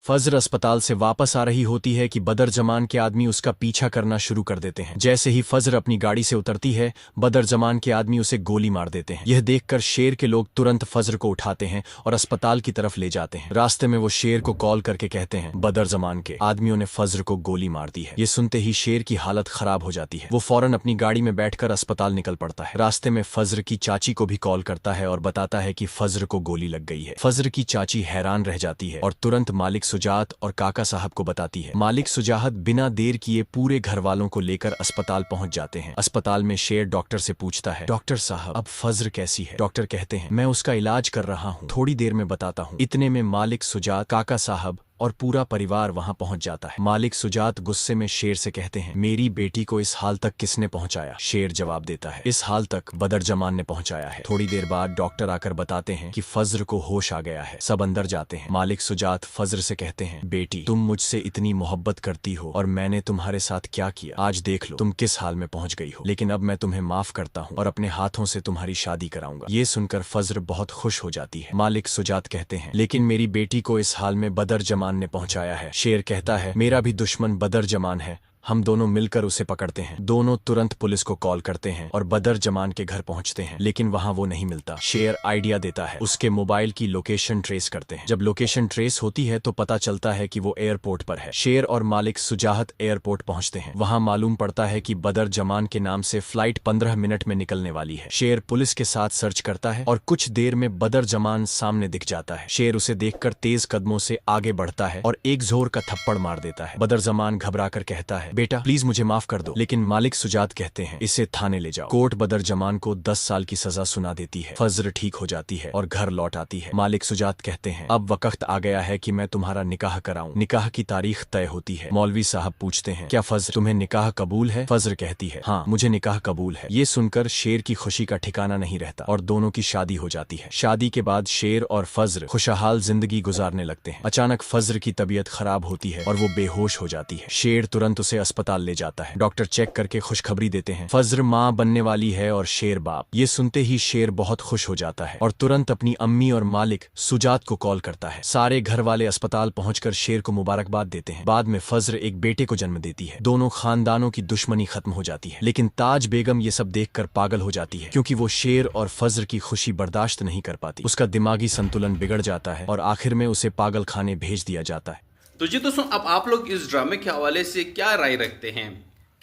फजर अस्पताल से वापस आ रही होती है कि बदर जमान के आदमी उसका पीछा करना शुरू कर देते हैं। जैसे ही फजर अपनी गाड़ी से उतरती है, बदर जमान के आदमी उसे गोली मार देते हैं। यह देखकर शेर के लोग तुरंत फजर को उठाते हैं और अस्पताल की तरफ ले जाते हैं। रास्ते में वो शेर को कॉल करके कहते हैं बदर जमान के आदमियों ने फजर को गोली मार दी है। ये सुनते ही शेर की हालत खराब हो जाती है। वो फौरन अपनी गाड़ी में बैठकर अस्पताल निकल पड़ता है। रास्ते में फजर की चाची को भी कॉल करता है और बताता है कि फजर को गोली लग गई है। फजर की चाची हैरान रह जाती है और तुरंत मालिक सुजात और काका साहब को बताती है। मालिक सुजात बिना देर किए पूरे घर वालों को लेकर अस्पताल पहुंच जाते हैं। अस्पताल में शेर डॉक्टर से पूछता है, डॉक्टर साहब अब फजर कैसी है? डॉक्टर कहते हैं, मैं उसका इलाज कर रहा हूँ, थोड़ी देर में बताता हूँ। इतने में मालिक सुजात, काका साहब और पूरा परिवार वहां पहुंच जाता है। मालिक सुजात गुस्से में शेर से कहते हैं, मेरी बेटी को इस हाल तक किसने पहुंचाया? शेर जवाब देता है, इस हाल तक बदर जमान ने पहुंचाया है। थोड़ी देर बाद डॉक्टर आकर बताते हैं कि फजर को होश आ गया है। सब अंदर जाते हैं। मालिक सुजात फजर से कहते हैं, बेटी तुम मुझसे इतनी मोहब्बत करती हो और मैंने तुम्हारे साथ क्या किया, आज देख लो तुम किस हाल में पहुंच गई हो। लेकिन अब मैं तुम्हें माफ करता हूँ और अपने हाथों से तुम्हारी शादी कराऊंगा। ये सुनकर फजर बहुत खुश हो जाती है। मालिक सुजात कहते हैं, लेकिन मेरी बेटी को इस हाल में बदर जमान ने पहुंचाया है। शेर कहता है, मेरा भी दुश्मन बदर जमान है, हम दोनों मिलकर उसे पकड़ते हैं। दोनों तुरंत पुलिस को कॉल करते हैं और बदर जमान के घर पहुंचते हैं, लेकिन वहां वो नहीं मिलता। शेर आइडिया देता है, उसके मोबाइल की लोकेशन ट्रेस करते हैं। जब लोकेशन ट्रेस होती है तो पता चलता है कि वो एयरपोर्ट पर है। शेर और मालिक सुजात एयरपोर्ट पहुंचते हैं। वहां मालूम पड़ता है कि बदर जमान के नाम से फ्लाइट 15 मिनट में निकलने वाली है। शेर पुलिस के साथ सर्च करता है और कुछ देर में बदर जमान सामने दिख जाता है। शेर उसे देखकर तेज कदमों से आगे बढ़ता है और एक जोर का थप्पड़ मार देता है। बदर जमान घबराकर कहता है, बेटा प्लीज मुझे माफ कर दो। लेकिन मालिक सुजात कहते हैं, इसे थाने ले जाओ। कोर्ट बदर जमान को 10 साल की सजा सुना देती है। फजर ठीक हो जाती है और घर लौट आती है। मालिक सुजात कहते हैं, अब वक्त आ गया है कि मैं तुम्हारा निकाह कराऊं। निकाह की तारीख तय होती है। मौलवी साहब पूछते हैं, क्या फजर तुम्हें निकाह कबूल है? फजर कहती है, हाँ मुझे निकाह कबूल है। ये सुनकर शेर की खुशी का ठिकाना नहीं रहता और दोनों की शादी हो जाती है। शादी के बाद शेर और फजर खुशहाल जिंदगी गुजारने लगते हैं। अचानक फजर की तबीयत खराब होती है और वो बेहोश हो जाती है। शेर तुरंत उसे अस्पताल ले जाता है। डॉक्टर चेक करके खुशखबरी देते हैं, फजर माँ बनने वाली है और शेर बाप। ये सुनते ही शेर बहुत खुश हो जाता है और तुरंत अपनी अम्मी और मालिक सुजात को कॉल करता है। सारे घर वाले अस्पताल पहुंचकर शेर को मुबारकबाद देते हैं। बाद में फजर एक बेटे को जन्म देती है। दोनों खानदानों की दुश्मनी खत्म हो जाती है। लेकिन ताज बेगम ये सब देखकर पागल हो जाती है, क्योंकि वो शेर और फजर की खुशी बर्दाश्त नहीं कर पाती। उसका दिमागी संतुलन बिगड़ जाता है और आखिर में उसे पागल खाने भेज दिया जाता है। तो जी दोस्तों, अब आप लोग इस ड्रामे के हवाले से क्या राय रखते हैं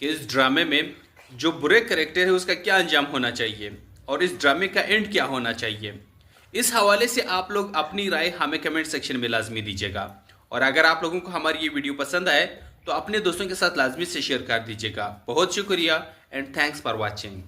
कि इस ड्रामे में जो बुरे कैरेक्टर है उसका क्या अंजाम होना चाहिए और इस ड्रामे का एंड क्या होना चाहिए? इस हवाले से आप लोग अपनी राय हमें कमेंट सेक्शन में लाजमी दीजिएगा। और अगर आप लोगों को हमारी ये वीडियो पसंद आए तो अपने दोस्तों के साथ लाजमी से शेयर कर दीजिएगा। बहुत शुक्रिया एंड थैंक्स फॉर वॉचिंग।